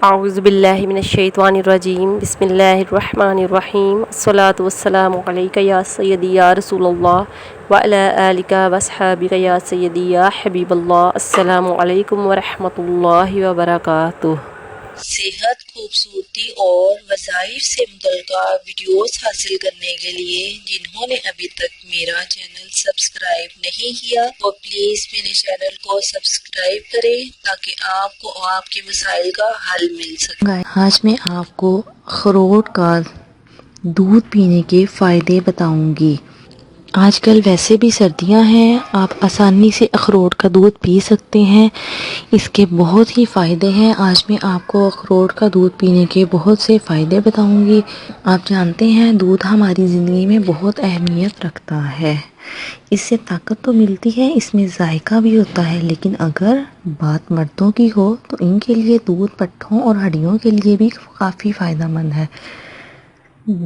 اعوذ باللہ من الشیطان الرجیم بسم اللہ الرحمن الرحیم الصلاۃ والسلام علیک یا سیدی یا رسول اللہ وعلی آلک واصحابک یا سیدی یا حبیب اللہ۔ السلام علیکم ورحمۃ اللہ وبرکاتہ۔ صحت، خوبصورتی اور وظائف سے متعلقہ ویڈیوز حاصل کرنے کے لیے جنہوں نے ابھی تک میرا چینل سبسکرائب نہیں کیا وہ پلیز میرے چینل کو سبسکرائب کریں تاکہ آپ کو آپ کے مسائل کا حل مل سکے۔ آج میں آپ کو اخروٹ کا دودھ پینے کے فائدے بتاؤں گی۔ آج کل ویسے بھی سردیاں ہیں، آپ آسانی سے اخروٹ کا دودھ پی سکتے ہیں، اس کے بہت ہی فائدے ہیں۔ آج میں آپ کو اخروٹ کا دودھ پینے کے بہت سے فائدے بتاؤں گی۔ آپ جانتے ہیں دودھ ہماری زندگی میں بہت اہمیت رکھتا ہے، اس سے طاقت تو ملتی ہے، اس میں ذائقہ بھی ہوتا ہے، لیکن اگر بات مردوں کی ہو تو ان کے لیے دودھ پٹھوں اور ہڈیوں کے لیے بھی کافی فائدہ مند ہے۔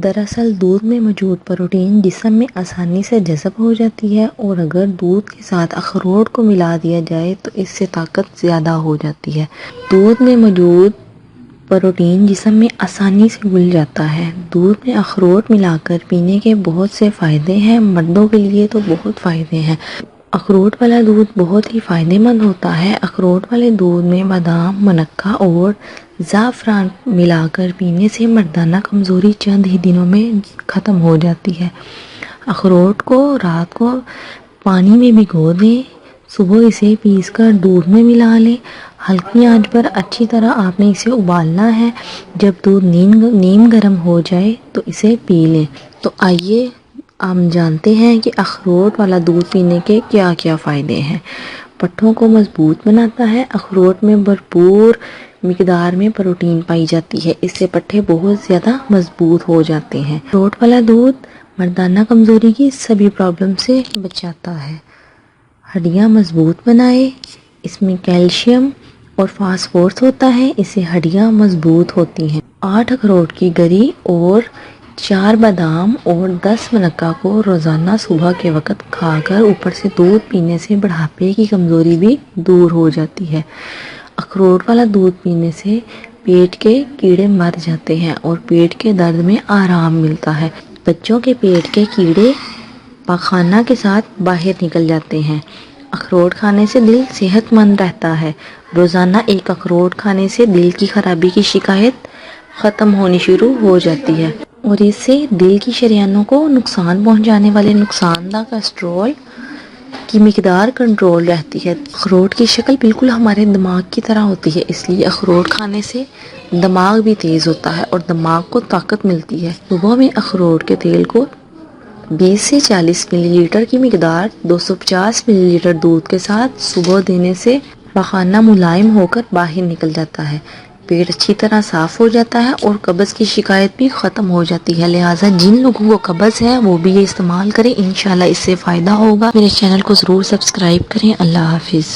دراصل دودھ میں موجود پروٹین جسم میں آسانی سے جذب ہو جاتی ہے، اور اگر دودھ کے ساتھ اخروٹ کو ملا دیا جائے تو اس سے طاقت زیادہ ہو جاتی ہے۔ دودھ میں موجود پروٹین جسم میں آسانی سے گل جاتا ہے۔ دودھ میں اخروٹ ملا کر پینے کے بہت سے فائدے ہیں، مردوں کے لیے تو بہت فائدے ہیں۔ اخروٹ والا دودھ بہت ہی فائدے مند ہوتا ہے۔ اخروٹ والے دودھ میں بادام، منقہ اور زعفران ملا کر پینے سے مردانہ کمزوری چند ہی دنوں میں ختم ہو جاتی ہے۔ اخروٹ کو رات کو پانی میں بھگو دیں، صبح اسے پیس کر دودھ میں ملا لیں۔ ہلکی آنچ پر اچھی طرح آپ نے اسے ابالنا ہے۔ جب دودھ نیم گرم ہو جائے تو اسے پی لیں۔ تو آئیے ہم جانتے ہیں کہ اخروٹ والا دودھ پینے کے کیا کیا فائدے ہیں۔ پٹھوں کو مضبوط بناتا ہے۔ اخروٹ میں بھرپور مقدار میں پروٹین پائی جاتی ہے، اس سے پٹھے بہت زیادہ مضبوط ہو جاتے ہیں۔ اخروٹ والا دودھ مردانہ کمزوری کی سبھی پرابلم سے بچاتا ہے۔ ہڈیاں مضبوط بنائے، اس میں کیلشیم اور فاسفورس ہوتا ہے، اس سے ہڈیاں مضبوط ہوتی ہیں۔ 8 اخروٹ کی گری اور 4 بادام اور 10 منقہ کو روزانہ صبح کے وقت کھا کر اوپر سے دودھ پینے سے بڑھاپے کی کمزوری بھی دور ہو جاتی ہے۔ اخروٹ والا دودھ پینے سے پیٹ کے کیڑے مر جاتے ہیں اور پیٹ کے درد میں آرام ملتا ہے۔ بچوں کے پیٹ کے کیڑے پاخانہ کے ساتھ باہر نکل جاتے ہیں۔ اخروٹ کھانے سے دل صحت مند رہتا ہے۔ روزانہ 1 اخروٹ کھانے سے دل کی خرابی کی شکایت ختم ہونی شروع ہو جاتی ہے، اور اس سے دل کی شریانوں کو نقصان پہنچانے والے نقصان دہ کولیسٹرول کی مقدار کنٹرول رہتی ہے۔ اخروٹ کی شکل بالکل ہمارے دماغ کی طرح ہوتی ہے، اس لیے اخروٹ کھانے سے دماغ بھی تیز ہوتا ہے اور دماغ کو طاقت ملتی ہے۔ صبح میں اخروٹ کے تیل کو 20 سے 40 ملی لیٹر کی مقدار 250 ملی لیٹر دودھ کے ساتھ صبح دینے سے پاخانہ ملائم ہو کر باہر نکل جاتا ہے، پیٹ اچھی طرح صاف ہو جاتا ہے اور قبض کی شکایت بھی ختم ہو جاتی ہے۔ لہٰذا جن لوگوں کو قبض ہے وہ بھی یہ استعمال کریں، انشاءاللہ اس سے فائدہ ہوگا۔ میرے چینل کو ضرور سبسکرائب کریں۔ اللہ حافظ۔